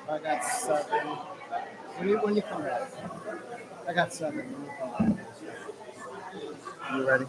I got 7. When you come back, I got 7. When you come back. You ready?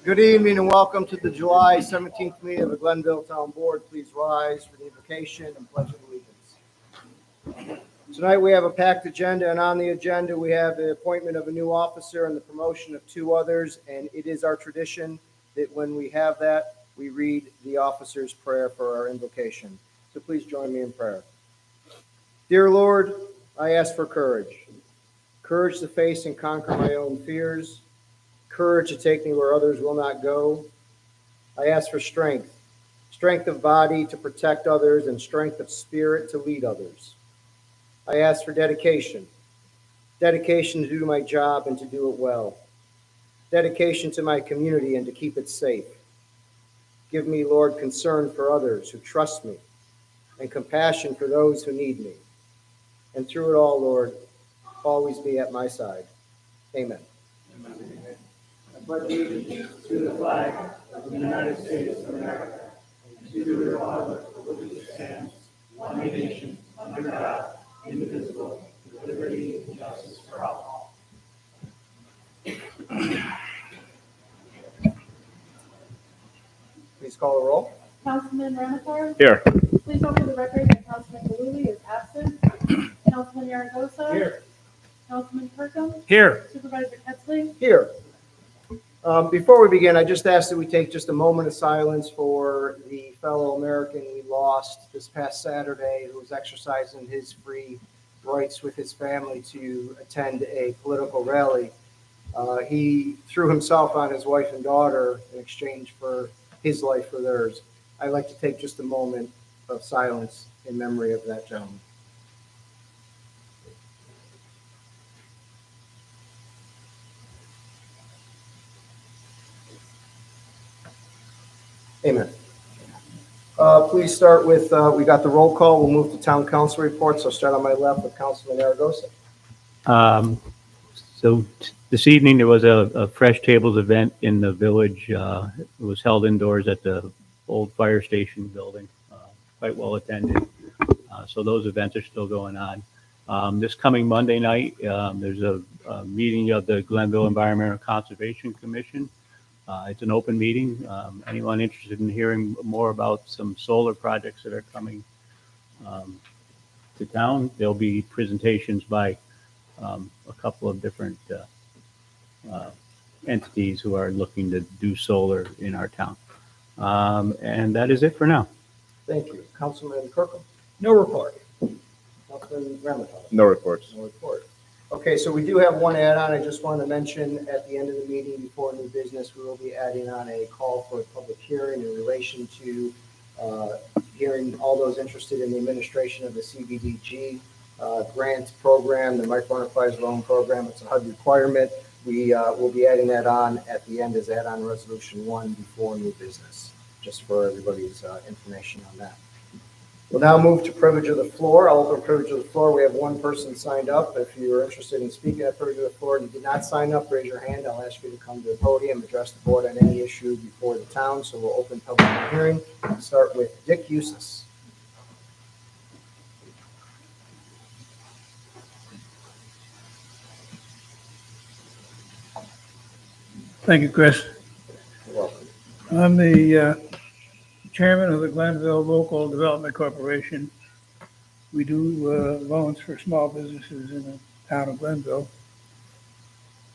Good evening and welcome to the July 17th meeting of the Glenville Town Board. Please rise for the invocation and pledge of allegiance. Tonight we have a packed agenda, and on the agenda we have the appointment of a new officer and the promotion of 2 others, and it is our tradition that when we have that, we read the officer's prayer for our invocation. So please join me in prayer. Dear Lord, I ask for courage. Courage to face and conquer my own fears. Courage to take me where others will not go. I ask for strength of body to protect others and strength of spirit to lead others. I ask for dedication to do my job and to do it well. Dedication to my community and to keep it safe. Give me, Lord, concern for others who trust me and compassion for those who need me. And through it all, Lord, always be at my side. Amen. I pledge allegiance to the flag of the United States of America and to the republic for which it stands, one nation, under God, indivisible, with liberty and justice for all. Please call the roll. Councilman Ramatar? Here. Please note for the record that Councilman Galuli is absent. Councilman Yaragosa? Here. Councilman Kirkham? Here. Supervisor Ketzley? Here. Before we begin, I just ask that we take just a moment of silence for the fellow American we lost this past Saturday who was exercising his free rights with his family to attend a political rally. He threw himself on his wife and daughter in exchange for his life for theirs. I'd like to take just a moment of silence in memory of that gentleman. Amen. Please start with, we got the roll call. We'll move to town council reports. I'll start on my left with Councilman Aragosa. This evening there was a Fresh Tables event in the village. It was held indoors at the old fire station building, quite well attended. So those events are still going on. This coming Monday night, there's a meeting of the Glenville Environmental Conservation Commission. It's an open meeting. Anyone interested in hearing more about some solar projects that are coming to town, there'll be presentations by a couple of different entities who are looking to do solar in our town. And that is it for now. Thank you. Councilman Kirkham. No report. Councilman Ramatar. No reports. No report. Okay, so we do have one add-on. I just want to mention at the end of the meeting before new business, we will be adding on a call for a public hearing in relation to hearing all those interested in the administration of the CBDG grant program, the microenterprise loan program. It's a HUD requirement. We will be adding that on at the end as add-on resolution 1 before new business, just for everybody's information on that. We'll now move to privilege of the floor. I'll open privilege of the floor. We have one person signed up. If you're interested in speaking at privilege of the floor and you did not sign up, raise your hand. I'll ask you to come to the podium, address the board on any issue before the town. So we'll open public hearing. We'll start with Dick Eustace. Thank you, Chris. You're welcome. I'm the chairman of the Glenville Local Development Corporation. We do loans for small businesses in the town of Glenville.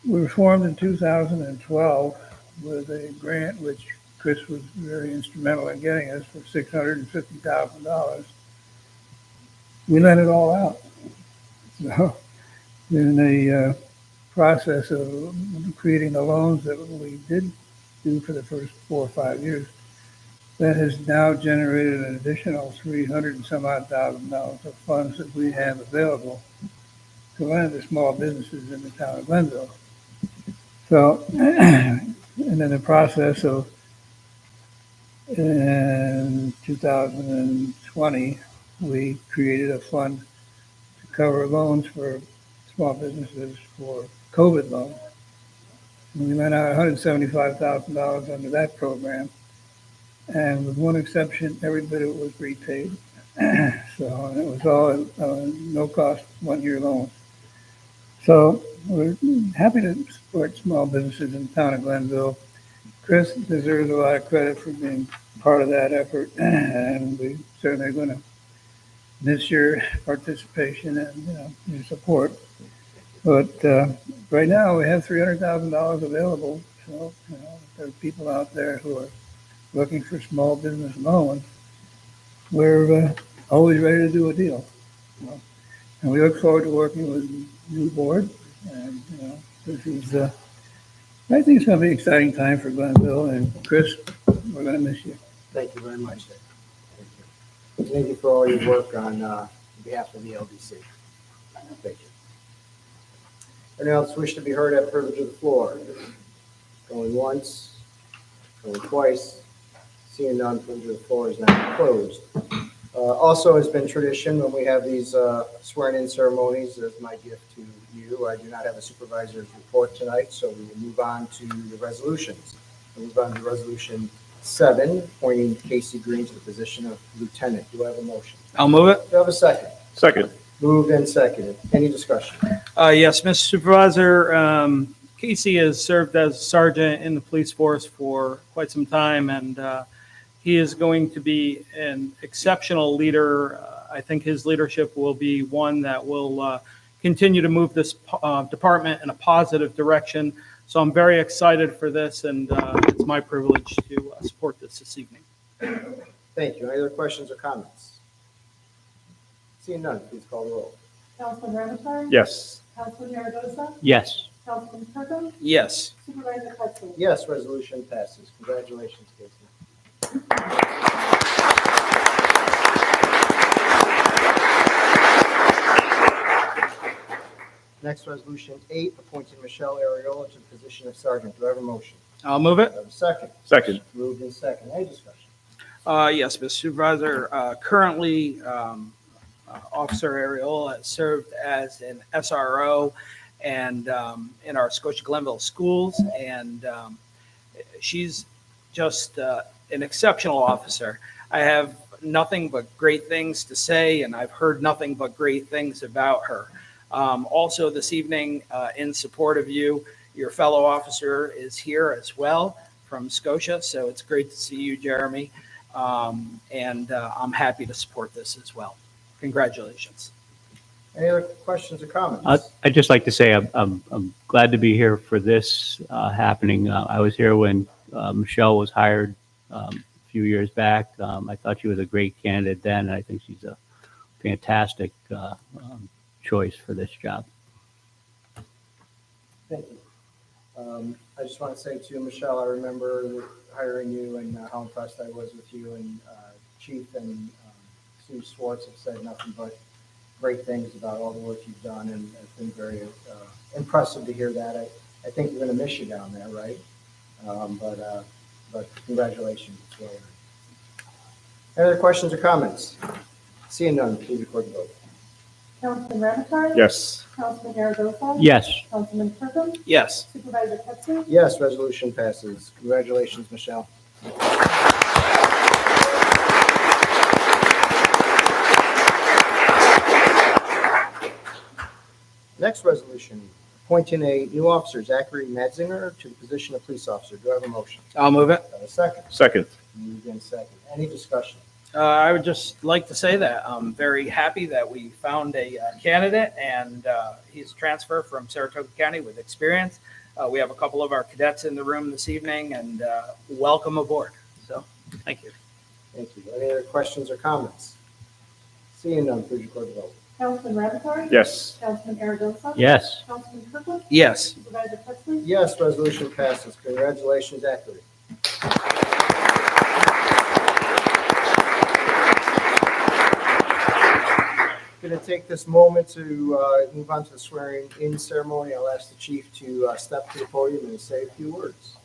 We were formed in 2012 with a grant which Chris was very instrumental in getting us for $650,000. We lent it all out. So in the process of creating the loans that we did do for the first 4 or 5 years, that has now generated an additional $300,000 and some odd of funds that we have available to one of the small businesses in the town of Glenville. So, and in the process of, in 2020, we created a fund to cover loans for small businesses for COVID loans. And we lent out $175,000 under that program. And with one exception, every bit of it was repaid. So, and it was all no cost 1 year loan. So we're happy to support small businesses in the town of Glenville. Chris deserves a lot of credit for being part of that effort, and we certainly are going to miss your participation and your support. But right now we have $300,000 available. So there are people out there who are looking for small business loans. We're always ready to do a deal. And we look forward to working with the new board. And this is, I think it's going to be an exciting time for Glenville. And Chris, we're going to miss you. Thank you very much, Dick. Thank you. Thank you for all your work on behalf of the LDC. Thank you. Anyone else wish to be heard at privilege of the floor? Going once, going twice. Seeing none, privilege of the floor is now closed. Also, has been tradition when we have these swearing-in ceremonies, as my gift to you. I do not have a supervisor's report tonight, so we will move on to the resolutions. We'll move on to Resolution 7, appointing Casey Green to the position of lieutenant. Do I have a motion? I'll move it. Do I have a second? Second. Moved and seconded. Any discussion? Yes, Mr. Supervisor, Casey has served as sergeant in the police force for quite some time, and he is going to be an exceptional leader. I think his leadership will be one that will continue to move this department in a positive direction. So I'm very excited for this, and it's my privilege to support this evening. Thank you. Any other questions or comments? Seeing none, please call the roll. Councilman Ramichardt? Yes. Councilman Yaragosa? Yes. Councilman Kirkham? Yes. Supervisor Hudson? Yes, resolution passes. Congratulations, Casey. Next, Resolution 8, appointing Michelle Ariola to the position of sergeant. Do I have a motion? I'll move it. Do I have a second? Second. Moved and second. Any discussion? Yes, Mr. Supervisor, currently Officer Ariola has served as an SRO and in our Scotia Glenville schools, and she's just an exceptional officer. I have nothing but great things to say, and I've heard nothing but great things about her. Also this evening, in support of you, your fellow officer is here as well from Scotia, so it's great to see you, Jeremy, and I'm happy to support this as well. Congratulations. Any other questions or comments? I'd just like to say I'm glad to be here for this happening. I was here when Michelle was hired a few years back. I thought she was a great candidate then, and I think she's a fantastic choice for this job. Thank you. I just want to say to you, Michelle, I remember hiring you and how impressed I was with you, and Chief and Sue Swartz have said nothing but great things about all the work you've done, and it's been very impressive to hear that. I think we're going to miss you down there, right? But congratulations as well. Any other questions or comments? Seeing none, please record the vote. Councilman Ramichardt? Yes. Councilman Yaragosa? Yes. Councilman Kirkham? Yes. Supervisor Hudson? Yes, resolution passes. Congratulations, Michelle. Next resolution, appointing a new officer, Zachary Metzinger, to the position of police officer. Do I have a motion? I'll move it. Do I have a second? Second. Moved in second. Any discussion? I would just like to say that I'm very happy that we found a candidate, and he's transferred from Saratoga County with experience. We have a couple of our cadets in the room this evening, and welcome aboard. So, thank you. Thank you. Any other questions or comments? Seeing none, please record the vote. Councilman Ramichardt? Yes. Councilman Yaragosa? Yes. Councilman Kirkham? Yes. Supervisor Hudson? Yes, resolution passes. Congratulations, Zachary. Going to take this moment to move on to the swearing in ceremony. I'll ask the chief to step to the podium and say a few words.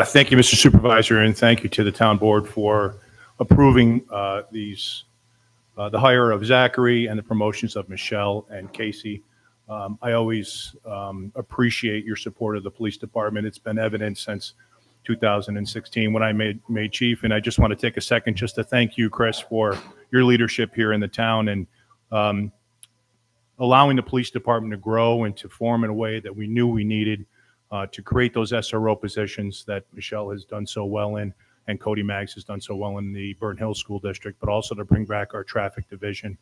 Thank you, Mr. Supervisor, and thank you to the town board for approving the hire of Zachary and the promotions of Michelle and Casey. I always appreciate your support of the police department. It's been evident since 2016 when I made chief, and I just want to take a second just to thank you, Chris, for your leadership here in the town and allowing the police department to grow and to form in a way that we knew we needed. To create those SRO positions that Michelle has done so well in and Cody Maggs has done so well in the Burnt Hill School District, but also to bring back our traffic division,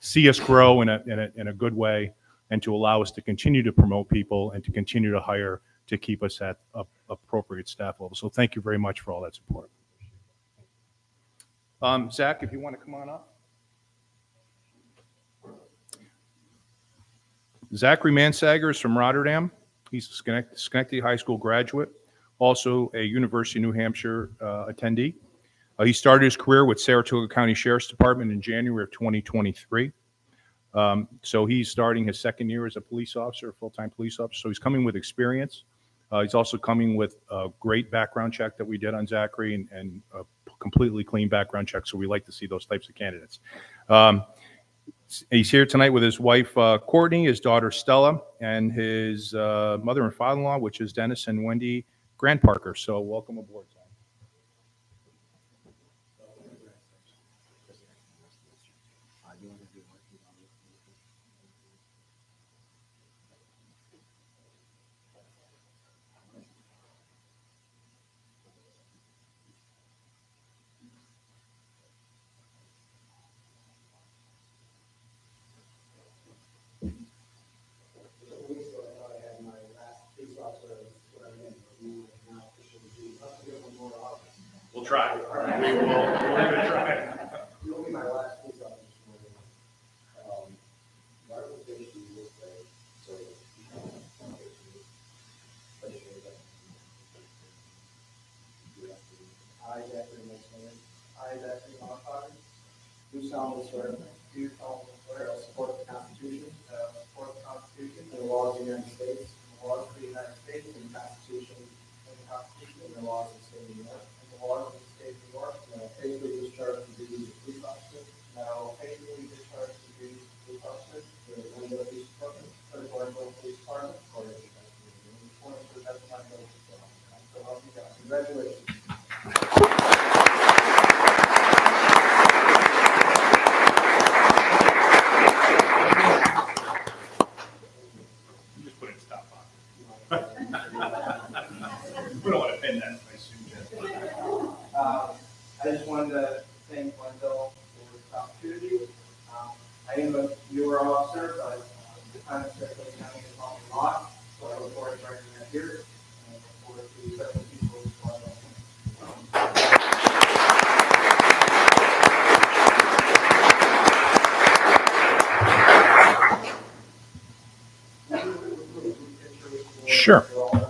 see us grow in a good way, and to allow us to continue to promote people and to continue to hire to keep us at appropriate staff level. So thank you very much for all that support. Zach, if you want to come on up. Zachary Mansager is from Rotterdam. He's a Schenectady High School graduate, also a University of New Hampshire attendee. He started his career with Saratoga County Sheriff's Department in January of 2023. So he's starting his second year as a police officer, a full-time police officer. So he's coming with experience. He's also coming with a great background check that we did on Zachary and a completely clean background check. So we like to see those types of candidates. He's here tonight with his wife, Courtney, his daughter, Stella, and his mother and father-in-law, which is Dennis and Wendy Grant Parker. So welcome aboard, Zach. We'll try. We will try. You'll be my last police officer. My organization is so I, Zachary Mansager, do solemnly swear I'll support the Constitution and the laws of the United States and the Constitution and the laws of the state of New York. And I will faithfully discharge the duties of police officer. For the Glenville Police Department. According to the best of my ability. So help me God. Congratulations. You just put it in stop box. We don't want to pin that, I assume. I just wanted to thank Glenville for this opportunity. I am a newer officer, but the time of Saratoga County has taught me a lot, so I look forward to bringing that here. And I look forward to serving people as well. Sure.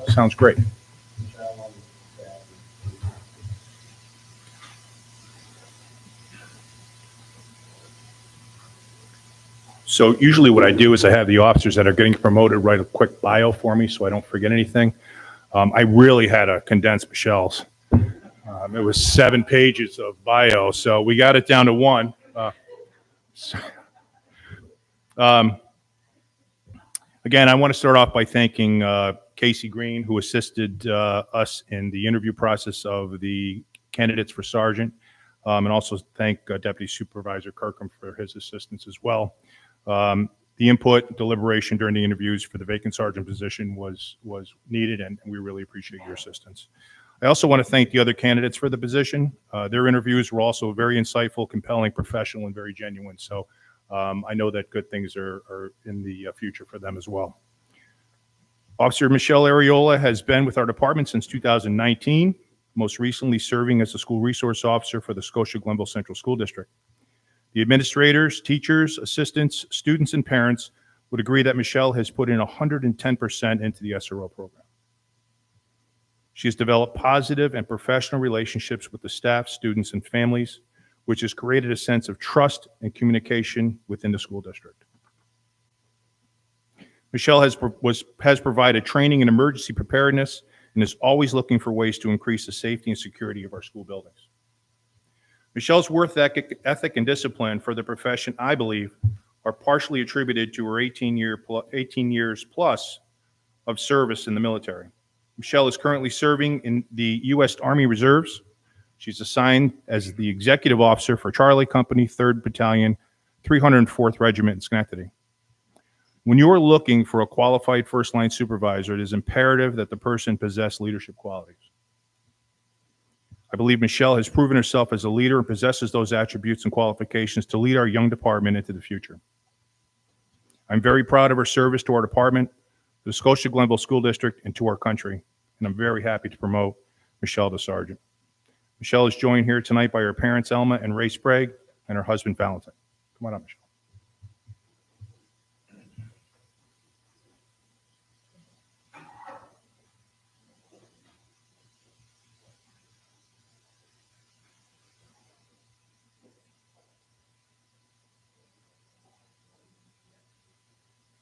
Sounds great. So usually what I do is I have the officers that are getting promoted write a quick bio for me so I don't forget anything. I really had to condense Michelle's. It was 7 pages of bio, so we got it down to 1. Again, I want to start off by thanking Casey Green, who assisted us in the interview process of the candidates for sergeant, and also thank Deputy Supervisor Kirkham for his assistance as well. The input, deliberation during the interviews for the vacant sergeant position was needed, and we really appreciate your assistance. I also want to thank the other candidates for the position. Their interviews were also very insightful, compelling, professional, and very genuine. So I know that good things are in the future for them as well. Officer Michelle Areola has been with our department since 2019, most recently serving as a school resource officer for the Scotia Glenville Central School District. The administrators, teachers, assistants, students, and parents would agree that Michelle has put in 110% into the SRO program. She has developed positive and professional relationships with the staff, students, and families, which has created a sense of trust and communication within the school district. Michelle has provided training in emergency preparedness and is always looking for ways to increase the safety and security of our school buildings. Michelle's work ethic and discipline for the profession, I believe, are partially attributed to her 18 years plus of service in the military. Michelle is currently serving in the U.S. Army Reserves. She's assigned as the executive officer for Charlie Company, 3rd Battalion, 304th Regiment in Schenectady. When you are looking for a qualified first-line supervisor, it is imperative that the person possess leadership qualities. I believe Michelle has proven herself as a leader and possesses those attributes and qualifications to lead our young department into the future. I'm very proud of her service to our department, to the Scotia Glenville School District, and to our country, and I'm very happy to promote Michelle to sergeant. Michelle is joined here tonight by her parents, Elma and Ray Sprague, and her husband, Valentine. Come on up, Michelle.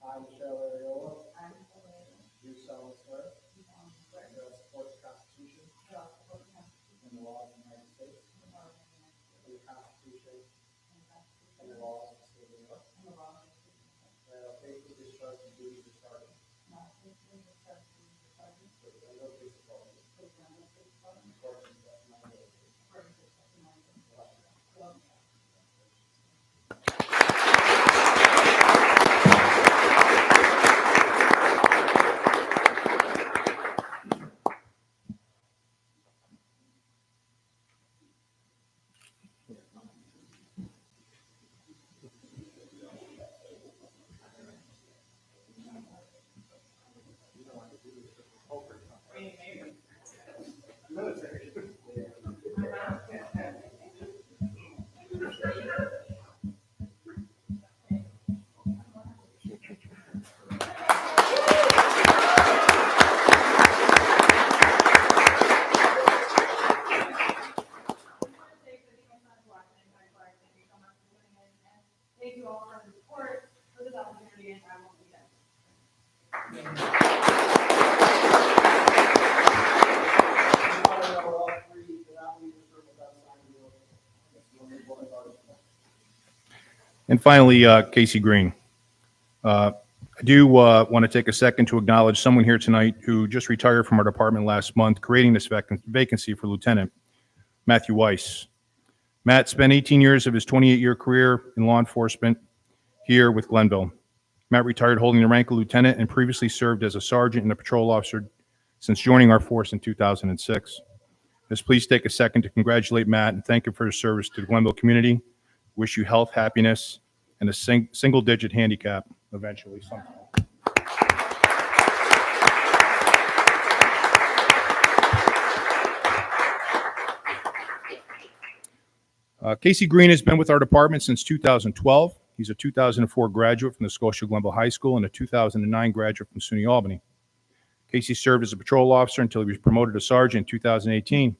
I, Michelle Ariola. Do solemnly swear. That I will support the Constitution. And the laws of the United States. And the Constitution. And the laws of the state of New York. That I will faithfully discharge the duties of sergeant. For the Glenville Police Department. According to the best of my ability. Thank you all for the support, for this opportunity, and I won't forget. And finally, Casey Green. I do want to take a second to acknowledge someone here tonight who just retired from our department last month, creating this vacancy for Lieutenant Matthew Weiss. Matt spent 18 years of his 28-year career in law enforcement here with Glenville. Matt retired holding the rank of lieutenant and previously served as a sergeant and a patrol officer since joining our force in 2006. Just please take a second to congratulate Matt and thank him for his service to the Glenville community. Wish you health, happiness, and a single-digit handicap eventually sometime. Casey Green has been with our department since 2012. He's a 2004 graduate from the Scotia Glenville High School and a 2009 graduate from SUNY Albany. Casey served as a patrol officer until he was promoted to sergeant in 2018.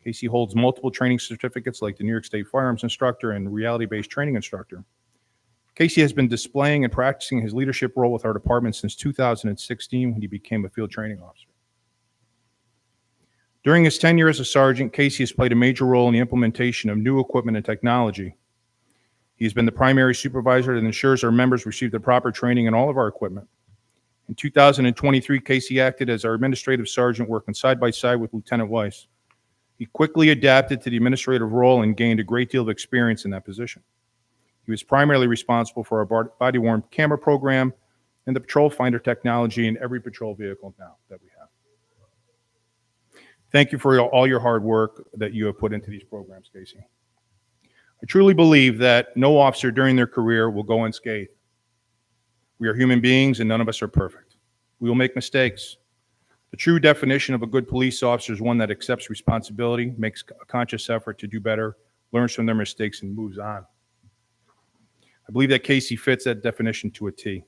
Casey holds multiple training certificates like the New York State Firearms Instructor and Reality-Based Training Instructor. Casey has been displaying and practicing his leadership role with our department since 2016 when he became a field training officer. During his tenure as a sergeant, Casey has played a major role in the implementation of new equipment and technology. He has been the primary supervisor that ensures our members receive the proper training in all of our equipment. In 2023, Casey acted as our administrative sergeant, working side by side with Lieutenant Weiss. He quickly adapted to the administrative role and gained a great deal of experience in that position. He was primarily responsible for our body-worn camera program and the patrol finder technology in every patrol vehicle now that we have. Thank you for all your hard work that you have put into these programs, Casey. I truly believe that no officer during their career will go unscathed. We are human beings and none of us are perfect. We will make mistakes. The true definition of a good police officer is one that accepts responsibility, makes a conscious effort to do better, learns from their mistakes, and moves on. I believe that Casey fits that definition to a T.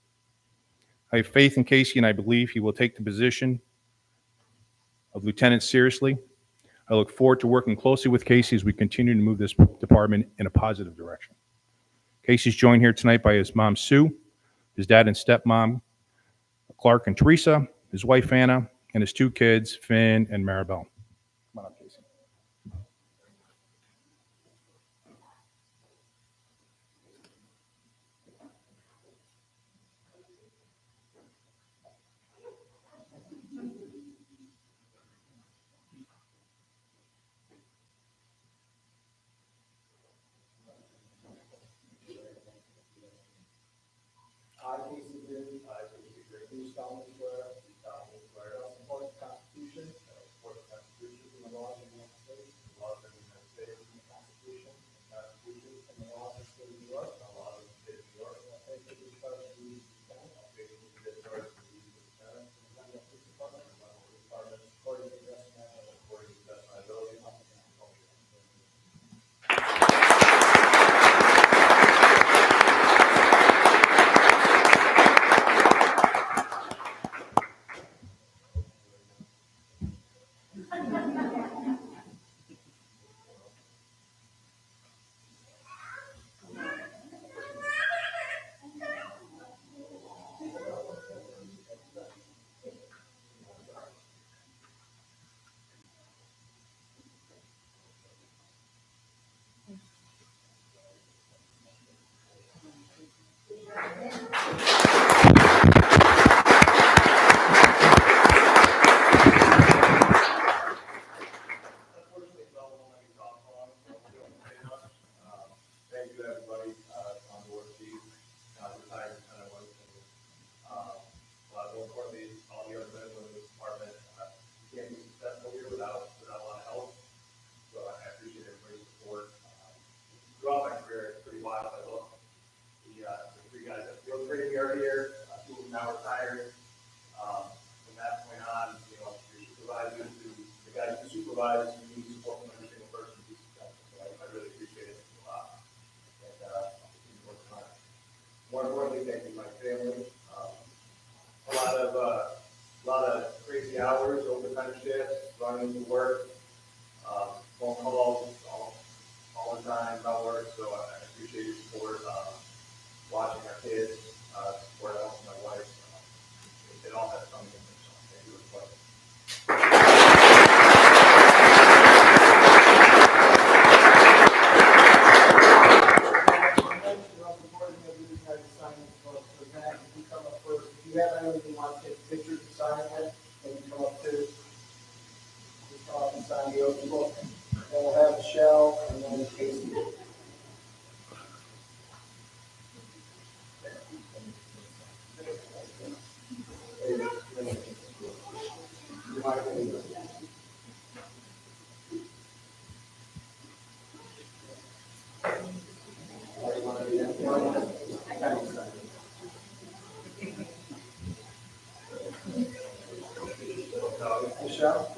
I have faith in Casey, and I believe he will take the position of lieutenant seriously. I look forward to working closely with Casey as we continue to move this department in a positive direction. Casey's joined here tonight by his mom, Sue, his dad and stepmom, Clark and Teresa, his wife, Anna, and his 2 kids, Finn and Maribel. Come on up, Casey. I, Casey Green. Do solemnly swear. That I will support the Constitution. And the laws of the United States. And the Constitution. And the laws of the State of New York. And I faithfully discharge the duties of lieutenant. And the police department. According to the best of my ability. Thank you, everybody, on board, Chief, retired lieutenant work, more importantly, all the other members of this department. You can't be successful here without a lot of help, so I appreciate everybody's support. Throughout my career, it's pretty wild. I love the 3 guys that field training me are here, 2 of them now retired. From that point on, your supervisors, the guys who supervise, you need support from every single person to be successful. So I really appreciate it a lot. And continue working on it. More importantly, thank you to my family. A lot of crazy hours, overtime shifts, running to work, phone calls all the time about work. So I appreciate your support. Watching our kids, support of my wife. It all has something to do. So thank you as well. If you have anything you want to take pictures of signing it, then you come up to just come up and sign the oath book. Then we'll have Michelle and then Casey. Michelle?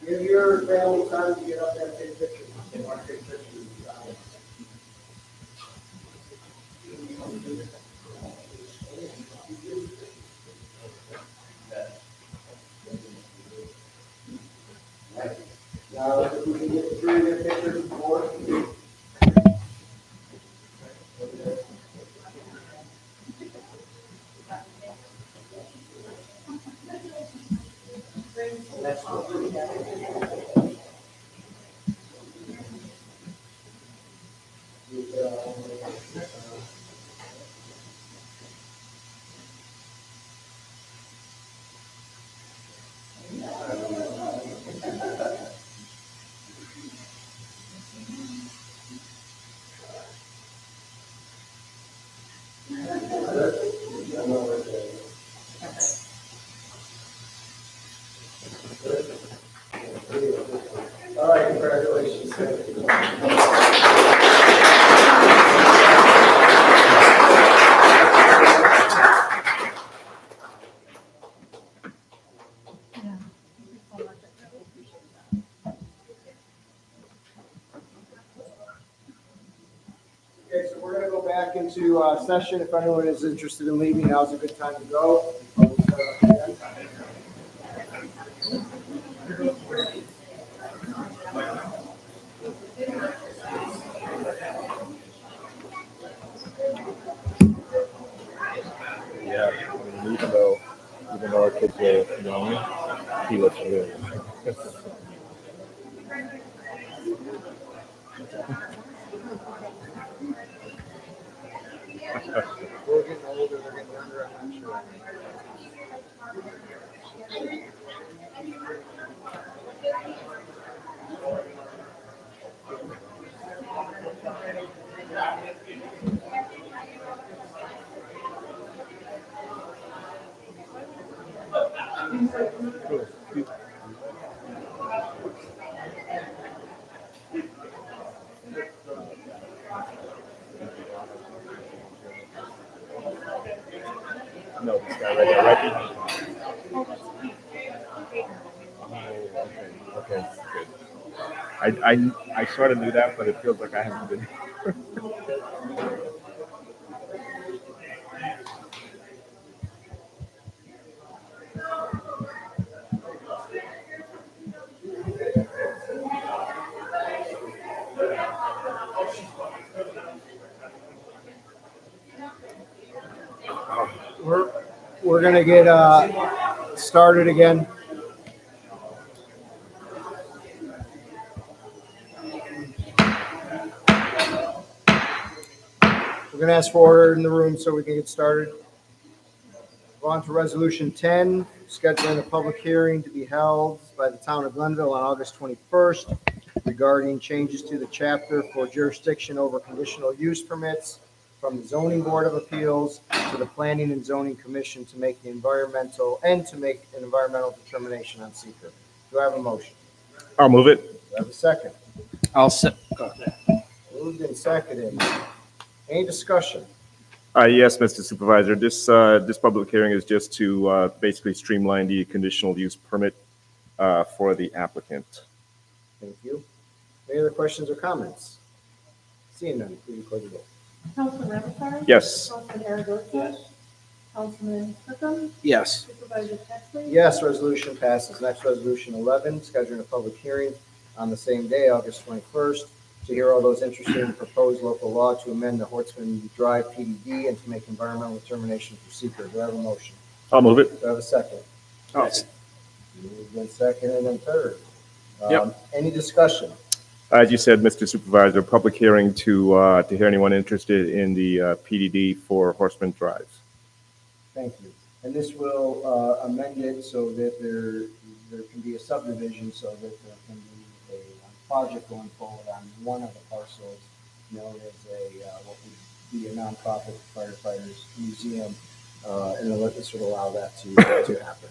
Give your family time to get up there and take pictures. They want to take pictures. Now, if we can get 3 of your pictures before. All right, congratulations. Okay, so we're going to go back into session. If anyone is interested in leaving, now's a good time to go. Yeah, I mean, even though our kids are young, he looks good. We're getting older, they're getting younger, I'm not sure. No, this guy right here, right? Okay, good. I sort of knew that, but it feels like I haven't been. We're going to get started again. We're going to ask for order in the room so we can get started. Go on to Resolution 10, scheduling a public hearing to be held by the town of Glenville on August 21st regarding changes to the chapter for jurisdiction over conditional use permits from the Zoning Board of Appeals to the Planning and Zoning Commission to make an environmental determination on seeker. Do I have a motion? I'll move it. Do I have a second? I'll sit. Moved and seconded. Any discussion? Yes, Mr. Supervisor, this public hearing is just to basically streamline the conditional use permit for the applicant. Thank you. Any other questions or comments? Seeing none, please record the vote. Councilman Ramichardt? Yes. Councilman Aragosa? Councilman Kirkham? Yes. Supervisor Pettsley? Yes, resolution passes. Next, resolution 11, scheduling a public hearing on the same day, August 21st, to hear all those interested in the proposed local law to amend the Hortsman Drive PDD and to make environmental determination for seeker. Do I have a motion? I'll move it. Do I have a second? Yes. Moved and second and then third. Yep. Any discussion? As you said, Mr. Supervisor, public hearing to hear anyone interested in the PDD for Horseman Drive. Thank you. And this will amend it so that there can be a subdivision so that there can be a project going forward on one of the parcels known as what would be a nonprofit firefighters museum, and this would allow that to happen.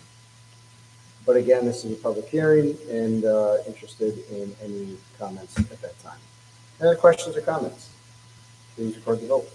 But again, this is a public hearing and interested in any comments at that time. Any other questions or comments? Please record the vote.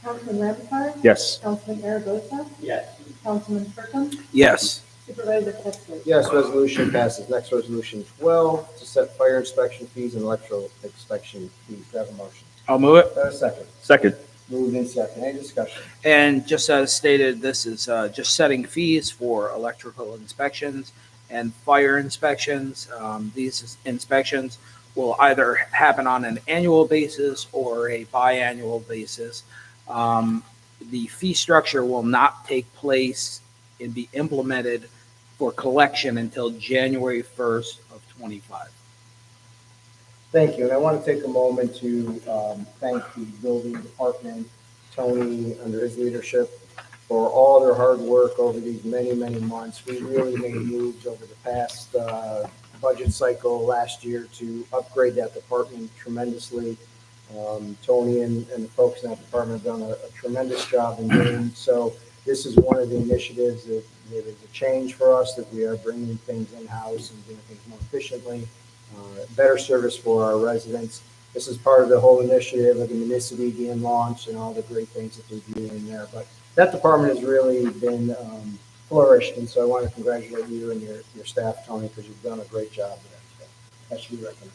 Councilman Ramichardt? Yes. Councilman Aragosa? Yes. Councilman Kirkham? Yes. Supervisor Pettsley? Yes, resolution passes. Next, resolution 12, to set fire inspection fees and electrical inspection fees. Do I have a motion? I'll move it. Do I have a second? Second. Moved in second. Any discussion? And just as stated, this is just setting fees for electrical inspections and fire inspections. These inspections will either happen on an annual basis or a biannual basis. The fee structure will not take place and be implemented for collection until January 1st of 25. Thank you. And I want to take a moment to thank the building department, Tony, under his leadership, for all their hard work over these many, many months. We really made moves over the past budget cycle last year to upgrade that department tremendously. Tony and the folks in that department have done a tremendous job in doing so. This is one of the initiatives that It is a change for us that we are bringing things in-house and doing things more efficiently, better service for our residents. This is part of the whole initiative of the municipality being launched and all the great things that they're doing in there. But that department has really been flourished, and so I want to congratulate you and your staff, Tony, because you've done a great job there. So that should be recognized.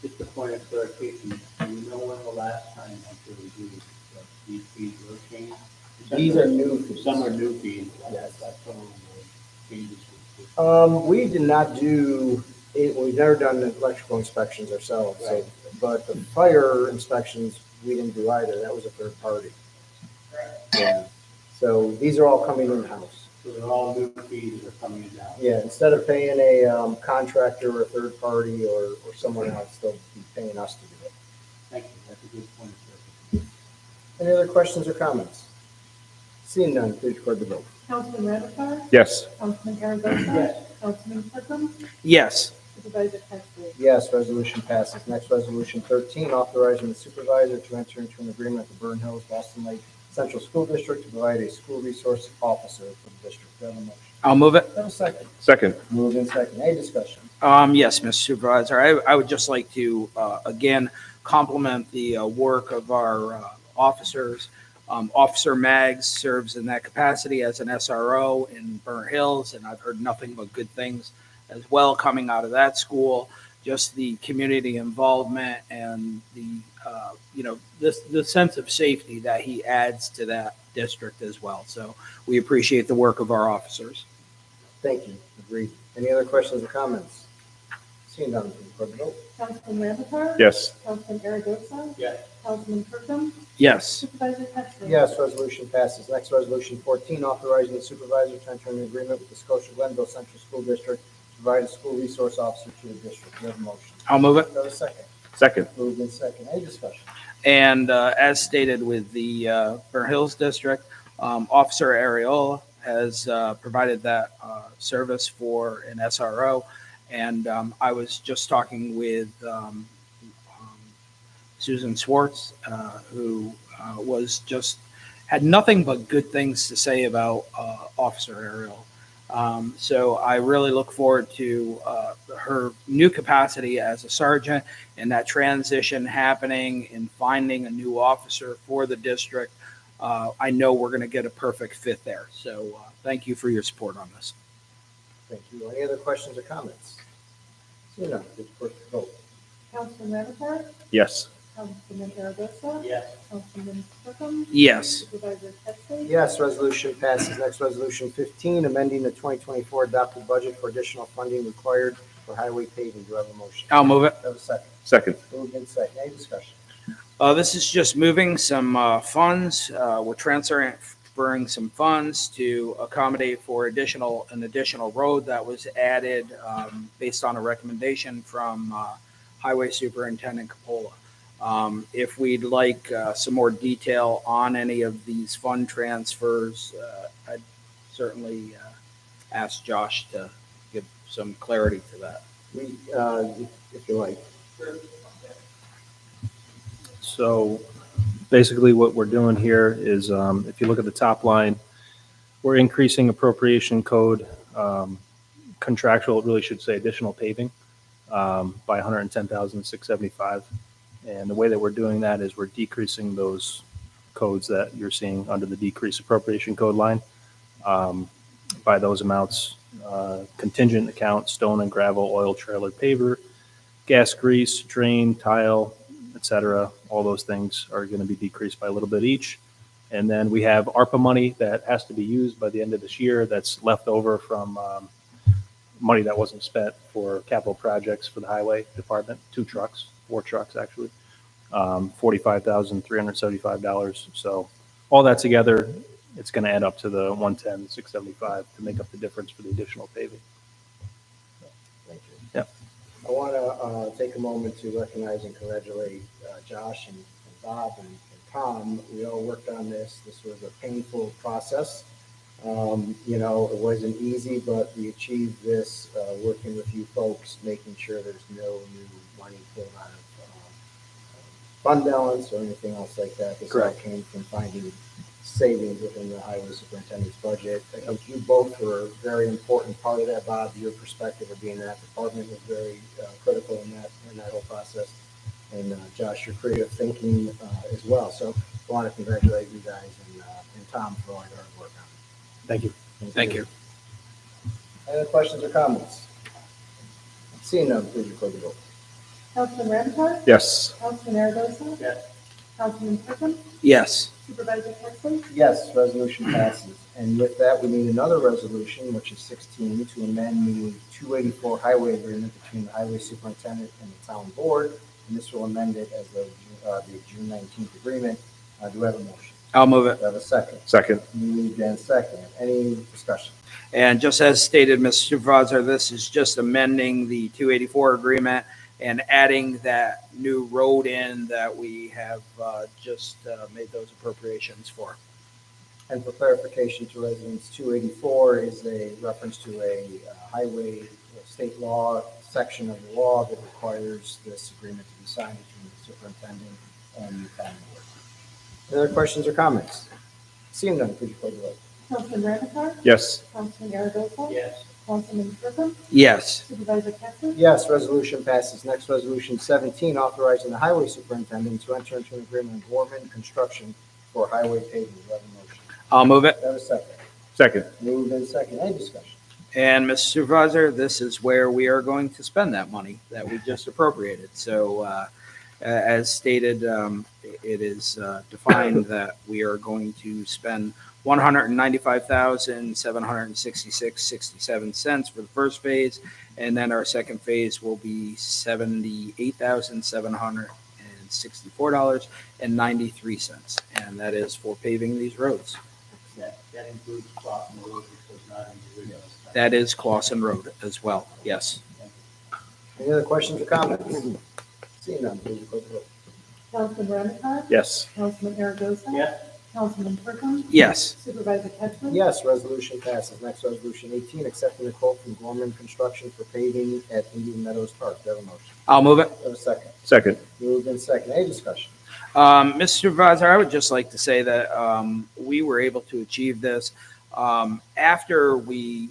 Just a point of clarification, do you know when the last time after these fees were changed? These are new fees. Some are new fees. Yes. That's some of the changes. We did not do it. We've never done electrical inspections ourselves. Right. But the fire inspections, we didn't do either. That was a third party. Yeah. So these are all coming in-house. So they're all new fees that are coming in now. Yeah, instead of paying a contractor or a third party or someone else, they'll be paying us to do it. Thank you, that's a good point of clarification. Any other questions or comments? Seeing none, please record the vote. Councilman Ramichardt? Yes. Councilman Aragosa? Yes. Councilman Kirkham? Yes. Supervisor Pettsley? Yes, resolution passes. Next, resolution 13, authorizing the supervisor to enter into an agreement with the Burn Hills Boston Lake Central School District to provide a school resource officer for the district. Do I have a motion? I'll move it. Do I have a second? Second. Moved in second. Any discussion? Yes, Mr. Supervisor, I would just like to, again, compliment the work of our officers. Officer Maggs serves in that capacity as an SRO in Burnt Hills, and I've heard nothing but good things as well coming out of that school. Just the community involvement and the sense of safety that he adds to that district as well. So we appreciate the work of our officers. Thank you. Agreed. Any other questions or comments? Seeing none, please record the vote. Councilman Ramichardt? Yes. Councilman Aragosa? Yes. Councilman Kirkham? Yes. Supervisor Pettsley? Yes, resolution passes. Next, resolution 14, authorizing the supervisor to enter an agreement with the Scotia Glenville Central School District to provide a school resource officer to the district. Do you have a motion? I'll move it. Do I have a second? Second. Moved in second. Any discussion? And as stated with the Burnt Hills District, Officer Areola has provided that service for an SRO. And I was just talking with Susan Swartz, who had nothing but good things to say about Officer Areola. So I really look forward to her new capacity as a sergeant and that transition happening and finding a new officer for the district. I know we're going to get a perfect fit there. So thank you for your support on this. Thank you. Any other questions or comments? Seeing none, please record the vote. Councilman Ramichardt? Yes. Councilman Aragosa? Yes. Councilman Kirkham? Yes. Supervisor Pettsley? Yes, resolution passes. Next, resolution 15, amending the 2024 adopted budget for additional funding required for highway paving. Do I have a motion? I'll move it. Do I have a second? Second. Moved in second. Any discussion? This is just moving some funds. We're transferring some funds to accommodate for an additional road that was added based on a recommendation from Highway Superintendent Capola. If we'd like some more detail on any of these fund transfers, I'd certainly ask Josh to give some clarity to that. If you like. So basically what we're doing here is, if you look at the top line, we're increasing appropriation code, contractual, it really should say additional paving, by 110,675. And the way that we're doing that is we're decreasing those codes that you're seeing under the decrease appropriation code line, by those amounts. Contingent account, stone and gravel, oil trailer paver, gas grease, drain, tile, etc. All those things are going to be decreased by a little bit each. And then we have ARPA money that has to be used by the end of this year that's left over from money that wasn't spent for capital projects for the highway department, 4 trucks actually, $45,375. So all that together, it's going to add up to the 110,675 to make up the difference for the additional paving. Thank you. Yep. I want to take a moment to recognize and congratulate Josh and Bob and Tom. We all worked on this. This was a painful process. It wasn't easy, but we achieved this working with you folks, making sure there's no new money pulled out of fund balance or anything else like that. This all Correct. came from finding savings within the highway superintendent's budget. I think you both were a very important part of that, Bob. Your perspective of being in that department was very critical in that whole process. And Josh, your creative thinking as well. So I want to congratulate you guys and Tom for all your hard work on it. Thank you. Thank you. Any other questions or comments? Seeing none, please record the vote. Councilman Ramichardt? Yes. Councilman Aragosa? Yes. Councilman Kirkham? Yes. Supervisor Pettsley? Yes, resolution passes. And with that, we need another resolution, which is 16, to amend the 284 highway agreement between the highway superintendent and the town board. And this will amend it as of the June 19th agreement. Do I have a motion? I'll move it. Do I have a second? Second. Moved and second. Any discussion? And just as stated, Mr. Supervisor, this is just amending the 284 agreement and adding that new road in that we have just made those appropriations for. And for clarification to residents, 284 is a reference to a highway state law section of the law that requires this agreement to be signed between the superintendent and the town board. Any other questions or comments? Seeing none, please record the vote. Councilman Ramichardt? Yes. Councilman Aragosa? Yes. Councilman Kirkham? Yes. Supervisor Pettsley? Yes, resolution passes. Next, resolution 17, authorizing the highway superintendent to enter into an agreement with Gorman Construction for highway paving. Do I have a motion? I'll move it. Do I have a second? Second. Moved and second. Any discussion? And Mr. Supervisor, this is where we are going to spend that money that we just appropriated. So as stated, it is defined that we are going to spend $195,766.67 for the first phase, and then our second phase will be $78,764.93, and that is for paving these roads. That includes Clausen Road, which was not in the original. That is Clausen Road as well. Yes. Any other questions or comments? Seeing none, please record the vote. Councilman Ramichardt? Yes. Councilman Aragosa? Yes. Councilman Kirkham? Yes. Supervisor Pettsley? Yes, resolution passes. Next, resolution 18, accepting the quote from Gorman Construction for paving at Indian Meadows Park. Do I have a motion? I'll move it. Do I have a second? Second. Moved and second. Any discussion? Mr. Supervisor, I would just like to say that we were able to achieve this after we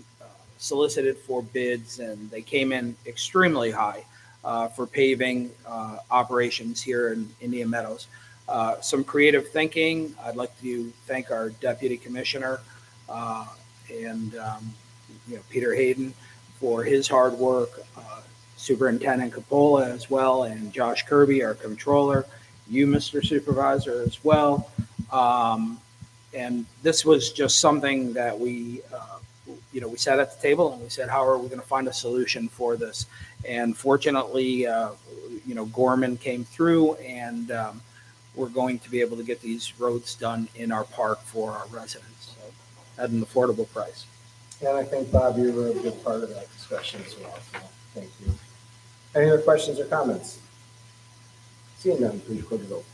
solicited for bids, and they came in extremely high for paving operations here in Indian Meadows. Some creative thinking. I'd like to thank our Deputy Commissioner and Peter Hayden for his hard work, Superintendent Capola as well, and Josh Kirby, our Controller, you, Mr. Supervisor, as well. And this was just something that we sat at the table and we said, how are we going to find a solution for this? And fortunately, Gorman came through, and we're going to be able to get these roads done in our park for our residents at an affordable price. And I think, Bob, you were a good part of that discussion as well. So thank you. Any other questions or comments? Seeing none, please record the vote.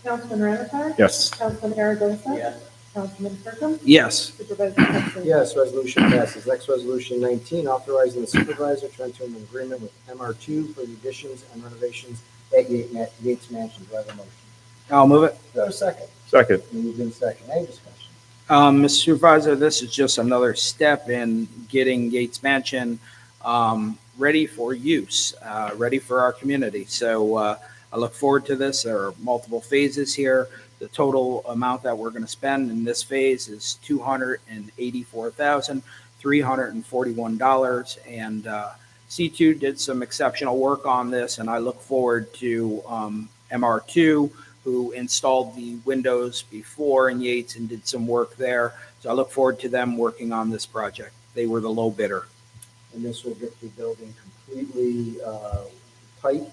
Councilman Ramichardt? Yes. Councilman Aragosa? Yes. Councilman Kirkham? Yes. Supervisor Pettsley? Yes, resolution passes. Next, resolution 19, authorizing the supervisor to enter into an agreement with MR2 for the additions and renovations at Yates Mansion. Do I have a motion? I'll move it. Do I have a second? Second. Moved in second. Any discussion? Mr. Supervisor, this is just another step in getting Yates Mansion ready for use, ready for our community. So I look forward to this. There are multiple phases here. The total amount that we're going to spend in this phase is $284,341. And C2 did some exceptional work on this, and I look forward to MR2, who installed the windows before in Yates and did some work there. So I look forward to them working on this project. They were the low bidder. And this will get the building completely tight,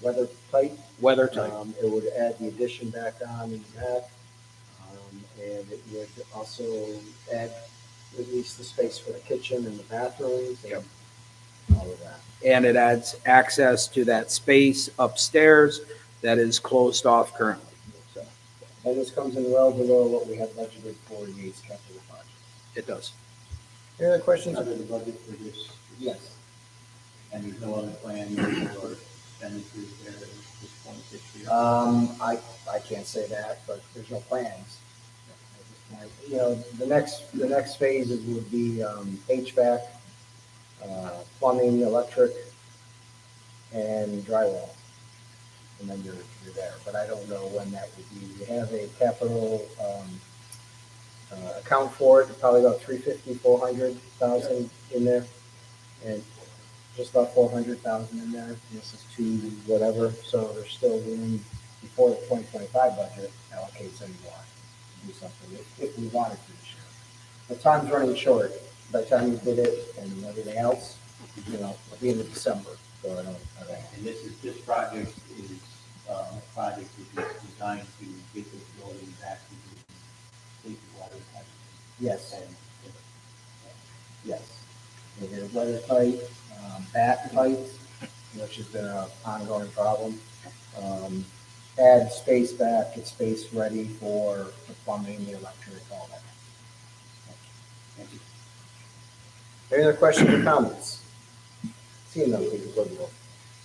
weather tight. Weather tight. It would add the addition back on in the back. And it would also add at least the space for the kitchen and the bathrooms and all of that. And it adds access to that space upstairs that is closed off currently. So, and this comes in well below what we have budgeted for Yates capital project. It does. Any other questions? Under the budget for this, Yes. and there's no other plan or expenditures there at this point this year. I can't say that, but there's no plans. You know, the next phases would be HVAC, plumbing, electric, and drywall. And then you're there, but I don't know when that would be. We have a capital account for it, probably about 350, 400,000 in there. And just about 400,000 in there. This is to whatever, so there's still room before the 2025 budget allocates any more to do something if we wanted to this year. The time's running short. By the time we did it and everything else, you know, at the end of December. So I don't. And this project is a project that is designed to get this building back to the safety water. Yes, And yes. We did a weather tight, bat tight, which has been an ongoing problem. Add space back, get space ready for the plumbing, the electric, all that. Any other questions or comments? Seeing none, please record the vote.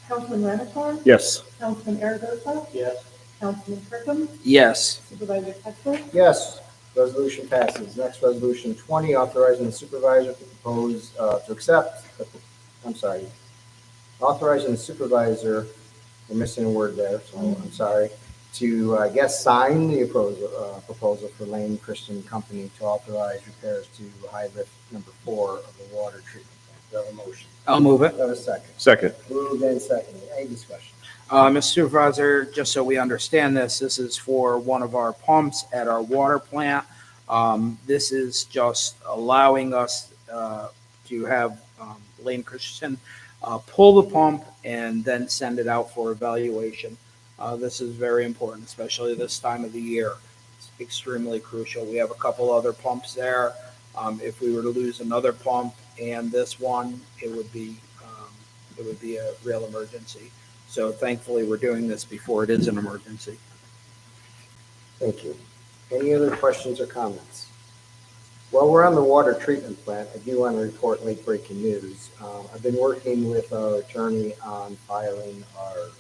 Councilman Ramichardt? Yes. Councilman Aragosa? yes, Councilman Kirkham? Yes. Supervisor Pettsley? Yes, resolution passes. Next, resolution 20, authorizing the supervisor to propose, to accept, authorizing the supervisor, we're missing a word there, so I'm sorry, to, I guess, sign the proposal for Lane Christian Company to authorize repairs to high lift number 4 of the water treatment plant. Do I have a motion? I'll move it. Do I have a second? Second. Moved and seconded. Any discussion? Mr. Supervisor, just so we understand this is for one of our pumps at our water plant. This is just allowing us to have Lane Christensen pull the pump and then send it out for evaluation. This is very important, especially this time of the year. It's extremely crucial. We have a couple other pumps there. If we were to lose another pump and this one, it would be a real emergency. So thankfully, we're doing this before it is an emergency. Thank you. Any other questions or comments? While we're on the water treatment plant, I do want to report late breaking news. I've been working with our attorney on filing our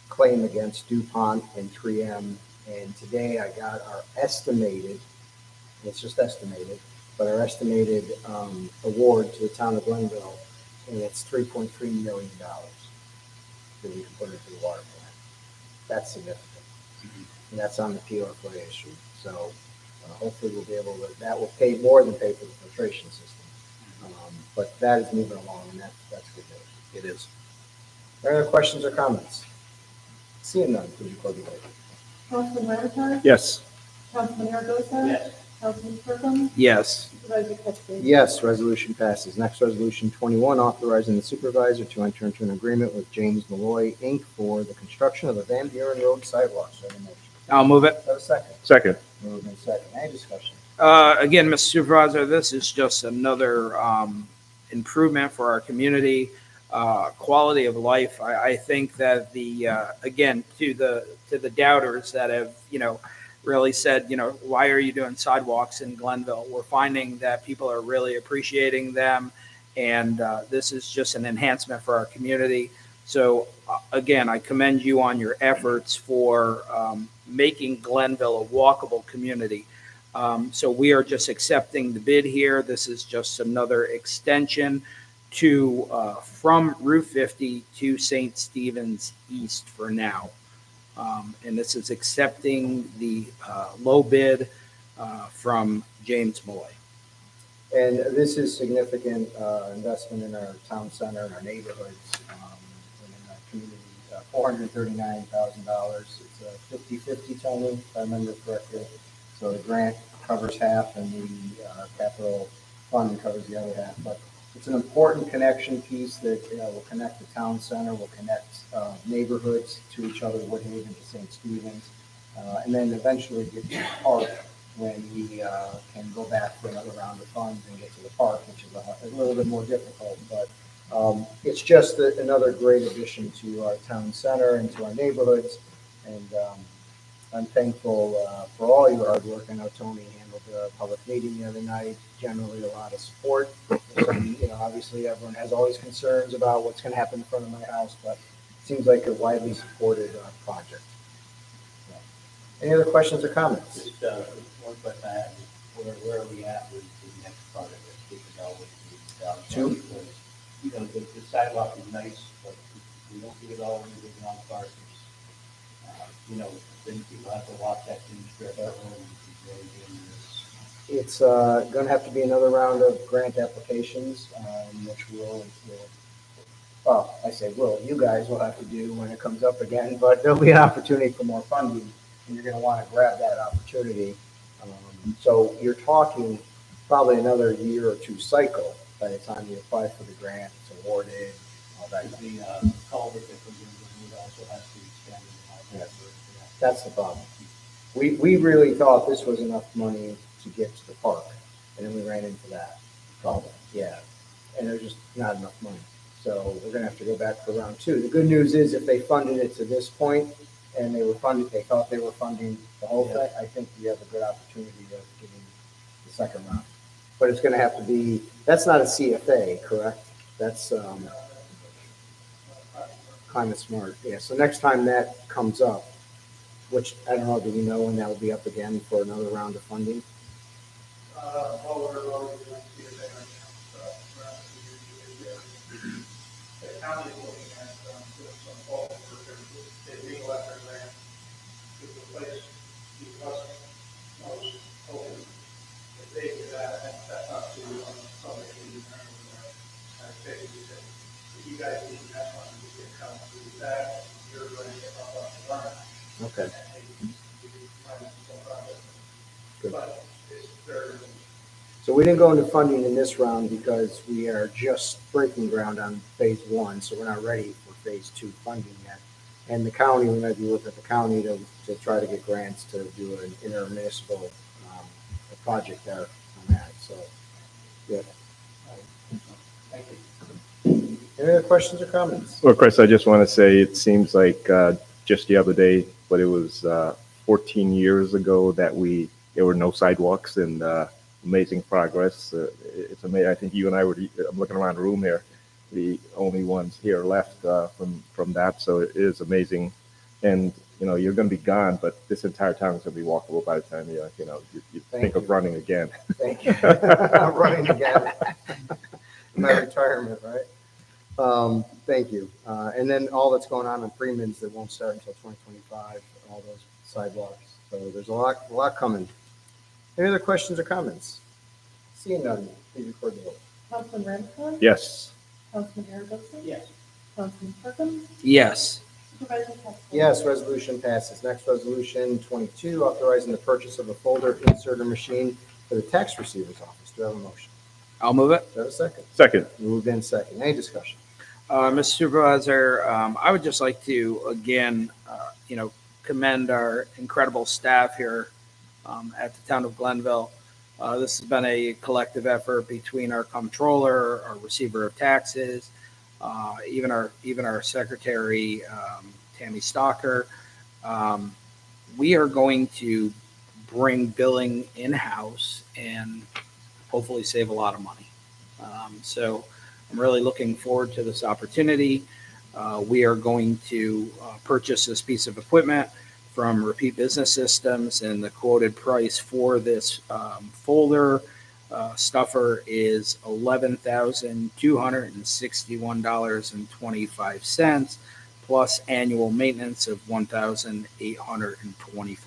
claim against DuPont and 3M, and today I got our estimated, it's just estimated, but our estimated award to the town of Glenville, and it's $3.3 million that we can put into the water plant. That's significant. And that's on the PO4 issue. So hopefully we'll be able to, that will pay more than pay for the filtration system. But that is moving along, and that's good news. It is. Are there other questions or comments? Seeing none, please record the vote. Councilman Ramichardt? Yes. Councilman Aragosa? yes, Councilman Kirkham? Yes. Supervisor Pettsley? Yes, resolution passes. Next, resolution 21, authorizing the supervisor to enter into an agreement with James Maloy Inc. for the construction of the Van Buren Road sidewalks. Do I have a motion? I'll move it. Do I have a second? Second. Moved and second. Any discussion? Again, Mr. Supervisor, this is just another improvement for our community, quality of life. I think that again, to the doubters that have, really said, why are you doing sidewalks in Glenville? We're finding that people are really appreciating them, and this is just an enhancement for our community. So again, I commend you on your efforts for making Glenville a walkable community. So we are just accepting the bid here. This is just another extension from Route 50 to St. Stephen's East for now. And this is accepting the low bid from James Maloy. And this is significant investment in our town center and our neighborhoods and in our community. $439,000. It's a 50-50, Tony, if I remember correctly. So the grant covers half and the capital fund covers the other half. But it's an important connection piece that will connect the town center, will connect neighborhoods to each other, Woodhaven to St. Stephen's, and then eventually get to the park when we can go back for another round of funds and get to the park, which is a little bit more difficult. But it's just another great addition to our town center and to our neighborhoods. And I'm thankful for all your hard work. I know Tony handled the public meeting the other night, generally a lot of support. Obviously everyone has always concerns about what's going to happen in front of my house, but it seems like a widely supported project. Any other questions or comments? just One question I have is, where are we at with the next part of it? Because Two. you know, the sidewalk is nice, but if we don't get it all in with non-cars, you know, then people have to walk that thin strip of road, which is really dangerous. It's going to have to be another round of grant applications, which well, I say will, you guys will have to do when it comes up again, but there'll be an opportunity for more funding, and you're going to want to grab that opportunity. So you're talking probably another year or two cycle by the time you apply for the grant, it's awarded, all that. The culvert that goes in the road also has to be extended and all that. That's the problem. We really thought this was enough money to get to the park, and then we ran into that problem. Yeah, and there's just not enough money. So we're gonna have to go back for round two. The good news is if they funded it to this point and they thought they were funding the whole thing, I think we have a good opportunity of getting the second round. But it's gonna have to be, that's not a CFA, correct? That's climate smart. Yeah, so next time that comes up, which I don't know, do we know when that will be up again for another round of funding? The county is looking at doing some fall for the legal effort grant to replace the bus nose hole. If they do that, that's up to public aid. I basically said, if you guys need that one, you can come to that, you're going to get up the run. Okay. Good. But it's very, So we didn't go into funding in this round because we are just breaking ground on phase one, so we're not ready for phase two funding yet. And the county, we might be working with the county to try to get grants to do an intermunicipal project there on that, so, yeah. Thank you. Any other questions or comments? Well, Chris, I just want to say, it seems like just the other day, but it was 14 years ago that there were no sidewalks, and amazing progress. It's amazing. I think you and I I'm looking around the room here, the only ones here left from that. So it is amazing. And, you know, you're going to be gone, but this entire town is going to be walkable by the time you think of running again. Thank you. I'm running again. My retirement, right? Thank you. And then all that's going on in Freeman's that won't start until 2025, all those sidewalks. So there's a lot coming. Any other questions or comments? Seeing none, please record the vote. Councilman Ramichardt? Yes. Councilman Aragosa? Yes. Councilman Kirkham? Yes. Supervisor Hessel? Yes, resolution passes. Next resolution, 22, authorizing the purchase of a folder inserter machine for the tax receiver's office. Do I have a motion? I'll move it. Do I have a second? Second. Moved in second. Any discussion? Mr. Supervisor, I would just like to, again, commend our incredible staff here at the town of Glenville. This has been a collective effort between our comptroller, our receiver of taxes, even our secretary, Tammy Stalker. We are going to bring billing in-house and hopefully save a lot of money. So I'm really looking forward to this opportunity. We are going to purchase this piece of equipment from Repeat Business Systems, and the quoted price for this folder stuffer is $11,261.25 plus annual maintenance of $1,824.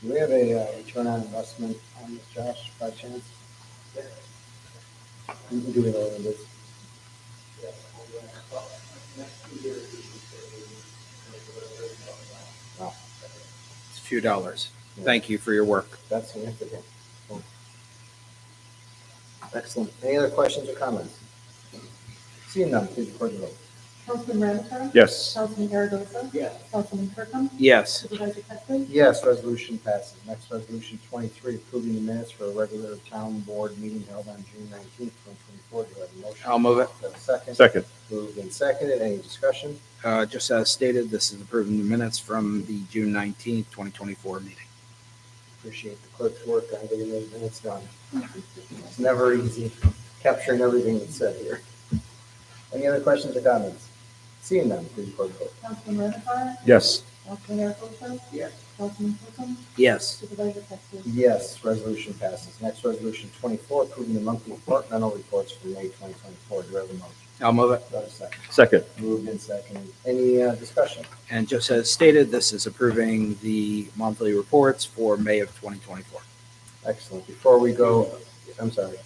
Do we have a return on investment on this, Josh, by chance? You can do it all in this. Wow, It's a few dollars. Thank you for your work. that's significant. Cool. Excellent. Any other questions or comments? Seeing none, please record the vote. Councilman Ramichardt? Yes. Councilman Aragosa? Yes. Councilman Kirkham? Yes. Supervisor Hessel? Yes, resolution passes. Next, resolution 23, approving the minutes for a regular town board meeting held on June 19th, 2024. Do I have a motion? I'll move it. Do I have a second? Second. Moved and seconded. Any discussion? Just as stated, this is approving the minutes from the June 19th, 2024 meeting. Appreciate the clerk's work on getting those minutes done. It's never easy capturing everything that's said here. Any other questions or comments? Seeing none, please record the vote. Councilman Ramichardt? Yes. Councilman Aragosa? Yes. Councilman Kirkham? Yes. Supervisor Pettsley? Yes, resolution passes. Next, resolution 24, approving the monthly departmental reports for May 2024. Do I have a motion? I'll move it. Do I have a second? Second. Moved and seconded. Any discussion? And just as stated, this is approving the monthly reports for May of 2024. Excellent. Before we go, I'm sorry.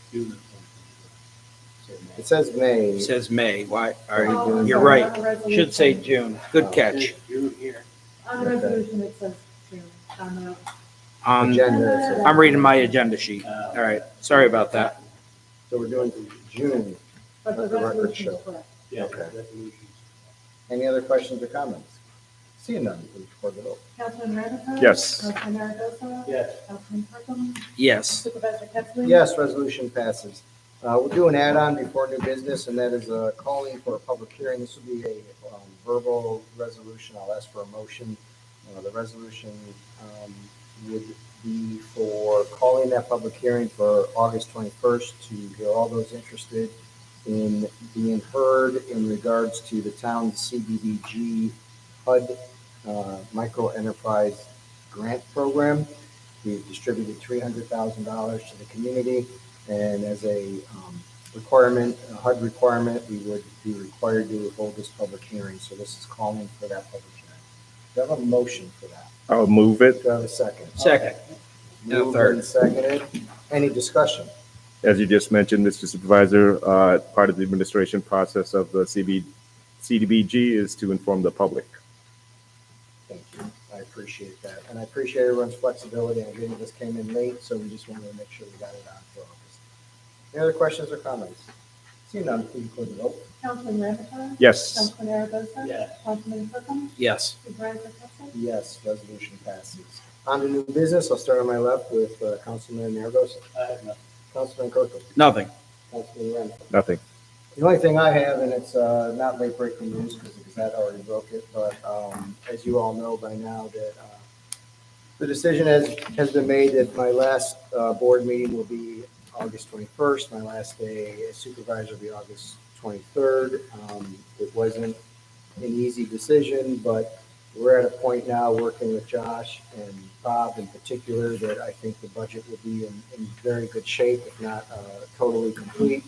It says May. It says May. Why? All right. Oh, I'm You're sorry, right. on the resolution- Should say June. Good catch. On the resolution, it says June. On the Agenda, it says- I'm reading my agenda sheet. All right. Sorry about that. So we're doing June. But the Let the record resolution show. is correct. Okay. Any other questions or comments? Seeing none, please record the vote. Councilman Ramichardt? Yes. Councilman Aragosa? Yes. Councilman Kirkham? Yes. Supervisor Pettsley? Yes, resolution passes. We'll do an add-on before new business, and that is calling for a public hearing. This will be a verbal resolution. I'll ask for a motion. The resolution would be for calling that public hearing for August 21st to hear all those interested in being heard in regards to the town's CDBG HUD Micro Enterprise Grant Program. We've distributed $300,000 to the community, and as a requirement, a HUD requirement, we would be required to hold this public hearing. So this is calling for that public hearing. Do you have a motion for that? I'll move it. Do I have a second? Second. And a Moved third. and seconded. Any discussion? As you just mentioned, Mr. Supervisor, part of the administration process of the CDBG is to inform the public. Thank you. I appreciate that. And I appreciate everyone's flexibility. I agree this came in late, so we just wanted to make sure we got it on for August. Any other questions or comments? Seeing none, please record the vote. Councilman Ramichardt? Yes. Councilman Aragosa? Yes. Councilman Kirkham? Yes. Supervisor Pettsley? Yes, resolution passes. On to new business. I'll start on my left with Councilman Aragosa. I have nothing. Councilman Kirkland. Nothing. Councilman Randall. Nothing. The only thing I have, and it's not late breaking news because that already broke it, but as you all know by now that the decision has been made that my last board meeting will be August 21st. My last day as supervisor will be August 23rd. It wasn't an easy decision, but we're at a point now working with Josh and Bob in particular that I think the budget will be in very good shape, if not totally complete.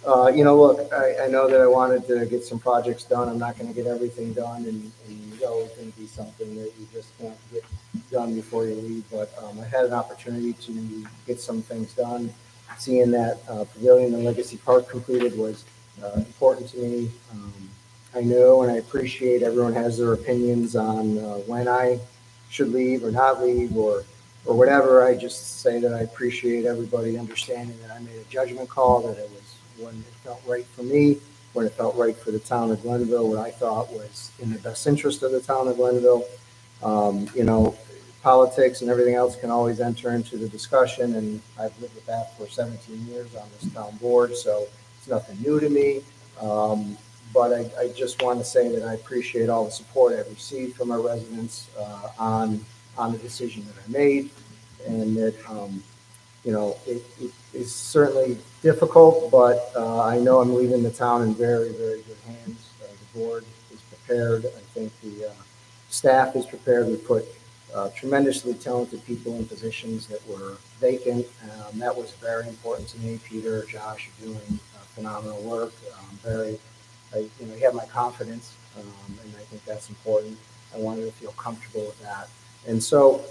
Look, I know that I wanted to get some projects done. I'm not going to get everything done, and there's always going to be something that you just can't get done before you leave. But I had an opportunity to get some things done. Seeing that Pavilion and Legacy Park completed was important to me. I know and I appreciate everyone has their opinions on when I should leave or not leave or whatever. I just say that I appreciate everybody understanding that I made a judgment call, that it was when it felt right for me, when it felt right for the town of Glenville, what I thought was in the best interest of the town of Glenville. Politics and everything else can always enter into the discussion, and I've lived with that for 17 years on this town board, so it's nothing new to me. But I just want to say that I appreciate all the support I've received from our residents on the decision that I made, and that it is certainly difficult, but I know I'm leaving the town in very, very good hands. The board is prepared. I think the staff is prepared. We put tremendously talented people in positions that were vacant. That was very important to me. Peter, Josh are doing phenomenal work. You have my confidence, and I think that's important. I wanted to feel comfortable with that. And so,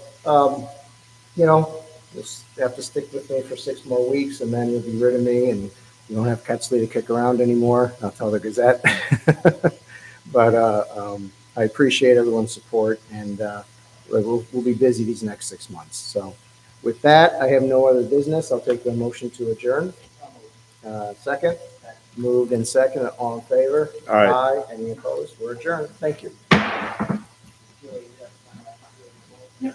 just have to stick with me for 6 more weeks, and then you'll be rid of me, and you don't have Ketsley to kick around anymore. I'll tell the Gazette. But I appreciate everyone's support, and we'll be busy these next 6 months. So with that, I have no other business. I'll take the motion to adjourn. Second? Moved and second. All in favor? Aye. Any opposed? We're adjourned. Thank you.